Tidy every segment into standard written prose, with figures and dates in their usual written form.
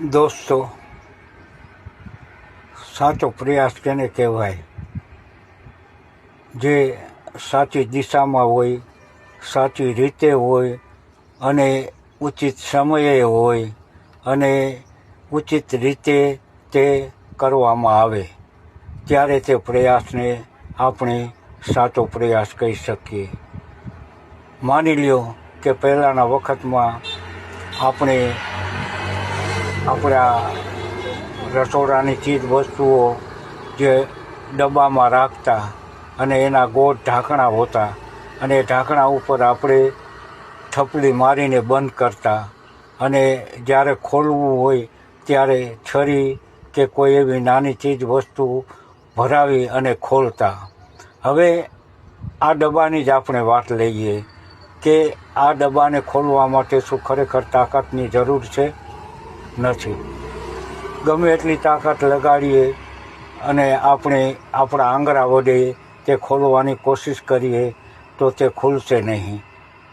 દોસ્તો, સાચો પ્રયાસ કેને કહેવાય? જે સાચી દિશામાં હોય, સાચી રીતે હોય અને ઉચિત સમયે હોય અને ઉચિત રીતે તે કરવામાં આવે, ત્યારે તે પ્રયાસને આપણે સાચો પ્રયાસ કહી શકીએ. માની લ્યો કે પહેલાંના વખતમાં આપણે આપણા રસોડાની ચીજ વસ્તુઓ જે ડબ્બામાં રાખતા અને એના ગોળ ઢાંકણા હોતા અને ઢાંકણા ઉપર આપણે થપલી મારીને બંધ કરતા અને જ્યારે ખોલવું હોય ત્યારે છરી કે કોઈ એવી નાની ચીજ વસ્તુ ભરાવી અને ખોલતા. હવે આ ડબ્બાની જ આપણે વાત લઈએ કે આ ડબ્બાને ખોલવા માટે શું ખરેખર તાકાતની જરૂર છે? નથી. ગમે એટલી તાકાત લગાડીએ અને આપણે આપણા આંગળા વડે તે ખોલવાની કોશિશ કરીએ તો તે ખુલશે નહીં.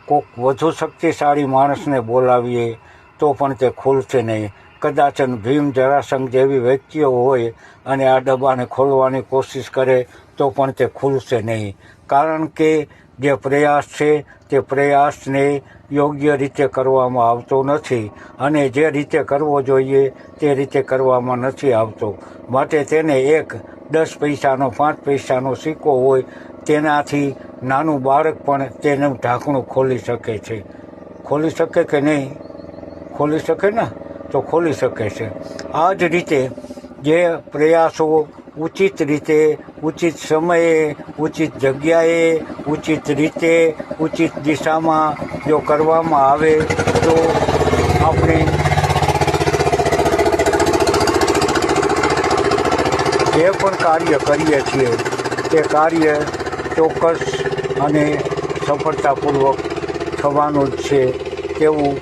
કોઈક વધુ શક્તિશાળી માણસને બોલાવીએ તો પણ તે ખુલશે નહીં. કદાચ ભીમ જરાસંઘ જેવી વ્યક્તિઓ હોય અને આ ડબ્બાને ખોલવાની કોશિશ કરે તો પણ તે ખુલશે નહીં. કારણ કે જે પ્રયાસ છે તે પ્રયાસને યોગ્ય રીતે કરવામાં આવતો નથી અને જે રીતે કરવો જોઈએ તે રીતે કરવામાં નથી આવતો. માટે તેને એક 10 પૈસાનો 5 પૈસાનો સિક્કો હોય તેનાથી નાનું બાળક પણ તેનું ઢાંકણું ખોલી શકે છે. ખોલી શકે કે નહીં? ખોલી શકે ને? તો ખોલી શકે છે. આ જ રીતે જે પ્રયાસો ઉચિત રીતે, ઉચિત સમયે, ઉચિત જગ્યાએ, ઉચિત રીતે, ઉચિત દિશામાં જો કરવામાં આવે તો આપણે જે પણ કાર્ય કરીએ છીએ તે કાર્ય ચોક્કસ અને સફળતાપૂર્વક થવાનું જ છે તેવું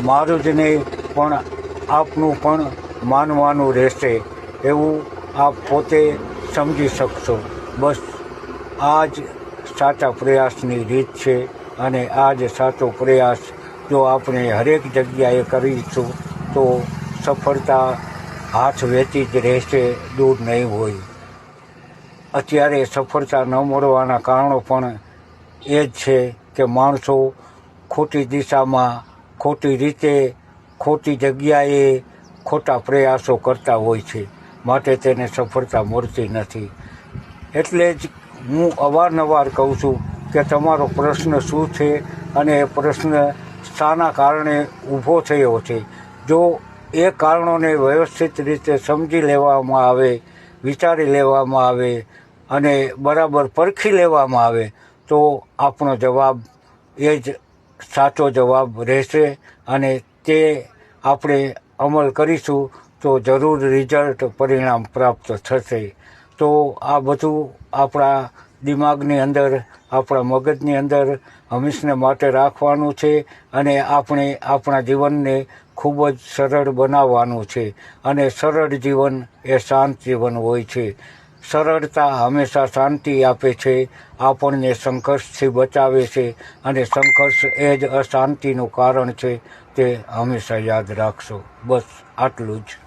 મારું જ નહીં પણ આપનું પણ માનવાનું રહેશે એવું આપ પોતે સમજી શકશો. બસ આ જ સાચા પ્રયાસની રીત છે અને આ જ સાચો પ્રયાસ જો આપણે હરેક જગ્યાએ કરીશું તો સફળતા હાથ વેચી જ રહેશે, દૂર નહીં હોય. અત્યારે સફળતા ન મળવાના કારણો પણ એ જ છે કે માણસો ખોટી દિશામાં, ખોટી રીતે, ખોટી જગ્યાએ ખોટા પ્રયાસો કરતા હોય છે. માટે તેને સફળતા મળતી નથી. એટલે જ હું અવારનવાર કહું છું કે તમારો પ્રશ્ન શું છે અને એ પ્રશ્ન શાના કારણે ઊભો થયો છે. જો એ કારણોને વ્યવસ્થિત રીતે સમજી લેવામાં આવે, વિચારી લેવામાં આવે અને બરાબર પરખી લેવામાં આવે તો આપણો જવાબ એ જ સાચો જવાબ રહેશે અને તે આપણે અમલ કરીશું તો જરૂર રિઝલ્ટ, પરિણામ પ્રાપ્ત થશે. તો આ બધું આપણા દિમાગની અંદર, આપણા મગજની અંદર હંમેશને માટે રાખવાનું છે અને આપણે આપણા જીવનને ખૂબ જ સરળ બનાવવાનું છે. અને સરળ જીવન એ શાંત જીવન હોય છે. સરળતા હંમેશા શાંતિ આપે છે, આપણને સંઘર્ષથી બચાવે છે અને સંઘર્ષ એ જ અશાંતિનું કારણ છે. તે હંમેશા યાદ રાખશો. બસ આટલું જ.